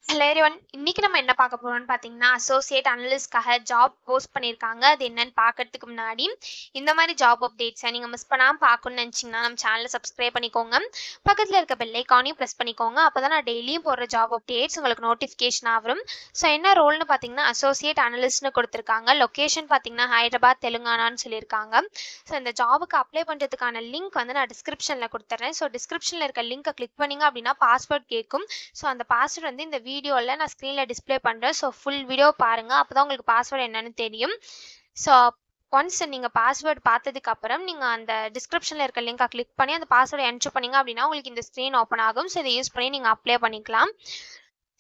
Hello everyone. இன்னைக்கு நம்ம என்ன பார்க்க போறோம்னு பார்த்தீங்கன்னா, அசோசியேட் அனலிஸ்ட்காக ஜாப் போஸ்ட் பண்ணியிருக்காங்க. அது என்னன்னு பார்க்கறதுக்கு முன்னாடி, இந்த மாதிரி ஜாப் அப்டேட்ஸை நீங்கள் மிஸ் பண்ணாமல் பார்க்கணும்னு நினச்சிங்கன்னா, நம்ம சேனலை சப்ஸ்கிரைப் பண்ணிக்கோங்க. பக்கத்தில் இருக்க பெல் ஐக்கானையும் ப்ரெஸ் பண்ணிக்கோங்க. அப்போ தான் நான் டெய்லியும் போடுற ஜாப் அப்டேட்ஸ் உங்களுக்கு நோட்டிஃபிகேஷனாக வரும். ஸோ என்ன ரோல்னு பார்த்தீங்கன்னா, அசோசியேட் அனலிஸ்ட்னு கொடுத்துருக்காங்க. லொக்கேஷன் பார்த்தீங்கன்னா ஹைதராபாத், தெலுங்கானான்னு சொல்லியிருக்காங்க. ஸோ இந்த ஜாபுக்கு அப்ளை பண்ணுறதுக்கான லிங்க் வந்து நான் டிஸ்கிரிப்ஷனில் கொடுத்துட்றேன். ஸோ டிஸ்கிரிப்ஷனில் இருக்க லிங்கை கிளிக் பண்ணிங்க அப்படின்னா பாஸ்வேர்ட் கேட்கும். ஸோ அந்த பாஸ்வேர்ட் வந்து இந்த வீடியோவில் நான் ஸ்க்ரீனில் டிஸ்பிளே பண்ணுறேன். ஸோ ஃபுல் வீடியோ பாருங்கள். அப்போ தான் உங்களுக்கு பாஸ்வேர்டு என்னன்னு தெரியும். ஸோ ஒன்ஸ் நீங்கள் பாஸ்வேர்டு பார்த்ததுக்கப்புறம் நீங்கள் அந்த டிஸ்கிரிப்ஷனில் இருக்க லிங்கை கிளிக் பண்ணி அந்த பாஸ்வேர்டை என்ட்ரு பண்ணிங்க அப்படின்னா உங்களுக்கு இந்த ஸ்க்ரீன் ஓப்பன் ஆகும். ஸோ இதை யூஸ் பண்ணி நீங்கள் அப்ளை பண்ணிக்கலாம்.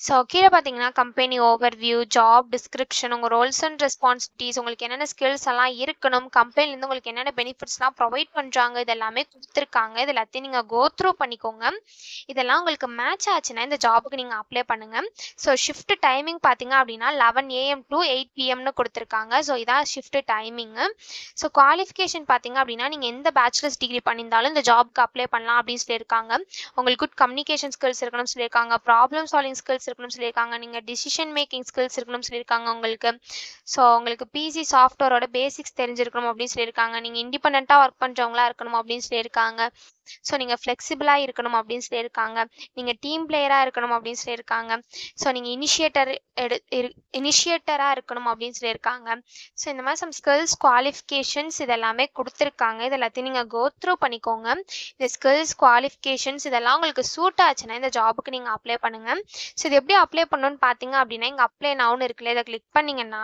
ஸோ கீழே பார்த்தீங்கன்னா கம்பெனி ஓவர்வியூ, ஜாப் டிஸ்கிரிப்ஷன், உங்கள் ரோல்ஸ் அண்ட் ரெஸ்பான்சிபிலிட்டிஸ், உங்களுக்கு என்னென்ன ஸ்கில்ஸ் எல்லாம் இருக்கணும், கம்பெனிலேருந்து உங்களுக்கு என்னென்ன பெனிஃபிட்ஸ்லாம் ப்ரொவைட் பண்ணுறாங்க, இதெல்லாமே கொடுத்துருக்காங்க. இது எல்லாத்தையும் நீங்கள் கோ த்ரூ பண்ணிக்கோங்க. இதெல்லாம் உங்களுக்கு மேட்ச் ஆச்சுன்னா இந்த ஜாபுக்கு நீங்கள் அப்ளை பண்ணுங்கள். ஸோ ஷிஃப்ட் டைமிங் பார்த்தீங்க அப்படின்னா 11 AM to 8 PM கொடுத்துருக்காங்க. ஸோ இதான் ஷிஃப்ட் டைமிங்கு. ஸோ குவாலிஃபிகேஷன் பார்த்தீங்க அப்படின்னா நீங்கள் எந்த பேச்சுலர்ஸ் டிகிரி பண்ணியிருந்தாலும் இந்த ஜாபுக்கு அப்ளை பண்ணலாம் அப்படின்னு சொல்லியிருக்காங்க. உங்களுக்கு குட் கம்யூனிகேஷன் ஸ்கில்ஸ் இருக்கணும்னு சொல்லியிருக்காங்க. ப்ராப்ளம் சால்விங் ஸ்கில்ஸ் இருக்கணும்னு சொல்லியிருக்காங்க. நீங்கள் டிசிஷன் மேக்கிங் ஸ்கில்ஸ் இருக்கணும்னு சொல்லியிருக்காங்க உங்களுக்கு. ஸோ உங்களுக்கு பிசி சாஃப்ட்வேரோட பேசிக்ஸ் தெரிஞ்சிருக்கணும் அப்படின்னு சொல்லியிருக்காங்க. நீங்கள் இண்டிபெண்ட்டாக ஒர்க் பண்ணுறவங்களா இருக்கணும் அப்படின்னு சொல்லியிருக்காங்க. ஸோ நீங்கள் ஃப்ளெக்சிபிளாக இருக்கணும் அப்படின்னு சொல்லியிருக்காங்க. நீங்கள் டீம் பிளேயராக இருக்கணும் அப்படின்னு சொல்லியிருக்காங்க. ஸோ நீங்கள் இனிஷியேட்டராக இருக்கணும் அப்படின்னு சொல்லியிருக்காங்க. ஸோ இந்த மாதிரி சம் ஸ்கில்ஸ், குவாலிஃபிகேஷன்ஸ் இதெல்லாமே கொடுத்துருக்காங்க. இது எல்லாத்தையும் நீங்கள் கோ த்ரூ பண்ணிக்கோங்க. இந்த ஸ்கில்ஸ், குவாலிஃபிகேஷன்ஸ் இதெல்லாம் உங்களுக்கு சூட் ஆச்சுன்னா இந்த ஜாபுக்கு நீங்கள் அப்ளை பண்ணுங்கள். ஸோ இது எப்படி அப்ளை பண்ணணும்னு பார்த்தீங்க அப்படின்னா இங்கே அப்ளை நவுன்னு இருக்குல்ல, இதை கிளிக் பண்ணிங்கன்னா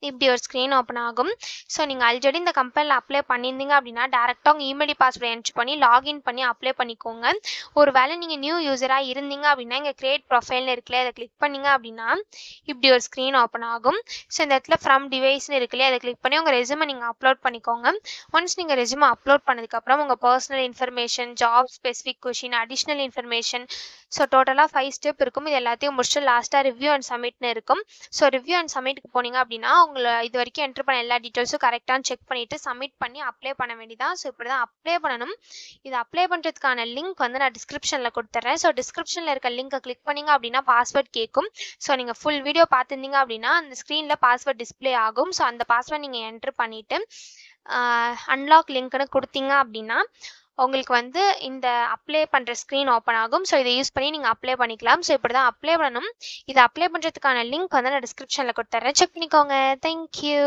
இப்படி ஒரு ஸ்க்ரீன் ஓப்பன் ஆகும். ஸோ நீங்கள் ஆல்ரெடி இந்த கம்பெனியில் அப்ளை பண்ணியிருந்தீங்க அப்படின்னா டேரெக்டாக உங்கள் இமெயில் பாஸ்வேர்டு என்ட்ரு பண்ணி லாகின் பண்ணி அப்ளை பண்ணிக்கோங்க. ஒரு வேளை நீங்கள் நியூ யூஸராக இருந்தீங்க அப்படின்னா இங்கே கிரியேட் ப்ரொஃபைல்னு இருக்குல்ல, அதை கிளிக் பண்ணிங்க அப்படின்னா இப்படி ஒரு ஸ்க்ரீன் ஓப்பன் ஆகும். ஸோ இந்த இடத்துல ஃப்ரம் டிவைஸ்னு இருக்குல்லையே, அதை கிளிக் பண்ணி உங்கள் ரெஸ்யூமை நீங்கள் அப்லோட் பண்ணிக்கோங்க. ஒன்ஸ் நீங்கள் ரெஸ்யூமை அப்லோட் பண்ணதுக்கப்புறம் உங்கள் personal information, job specific question, additional information, so டோட்டலாக 5 ஸ்டெப் இருக்கும். இது எல்லாத்தையும் முடிச்சுட்டு லாஸ்ட்டாக ரிவ்யூ அண்ட் சப்மிட்னு இருக்கும். ஸோ ரிவ்யூ அண்ட் சப்மிட்டுக்கு போனீங்க அப்படின்னா உங்களை இது வரைக்கும் என்ட்ரு பண்ண எல்லா டீட்டெயில்ஸும் கரெக்டானு செக் பண்ணிவிட்டு சப்மிட் பண்ணி அப்ளை பண்ண வேண்டியதான். ஸோ இப்படி தான் அப்ளை பண்ணணும். இது அப்ளை பண்ணுறதுக்கான லிங்க் வந்து நான் டிஸ்கிரிப்ஷனில் கொடுத்துட்றேன். ஸோ டிஸ்கிரிப்ஷனில் இருக்க லிங்கை கிளிக் பண்ணிங்க அப்படின்னா பாஸ்வேர்ட் கேட்கும். ஸோ நீங்கள் ஃபுல் வீடியோ பார்த்துருந்தீங்க அப்படின்னா அந்த ஸ்க்ரீனில் பாஸ்வேர்ட் டிஸ்பிளே ஆகும். ஸோ அந்த பாஸ்வேர்ட் நீங்கள் என்ட்ரு பண்ணிவிட்டு அன்லாக் லிங்க்னு கொடுத்தீங்க அப்படின்னா உங்களுக்கு வந்து இந்த அப்ளை பண்ணுற ஸ்க்ரீன் ஓப்பன் ஆகும். ஸோ இதை யூஸ் பண்ணி நீங்கள் அப்ளை பண்ணிக்கலாம். ஸோ இப்படி தான் அப்ளை பண்ணணும். இதை அப்ளை பண்ணுறதுக்கான லிங்க் வந்து நான் டிஸ்கிரிப்ஷனில் கொடுத்துட்றேன். செக் பண்ணிக்கோங்க. தேங்க்யூ.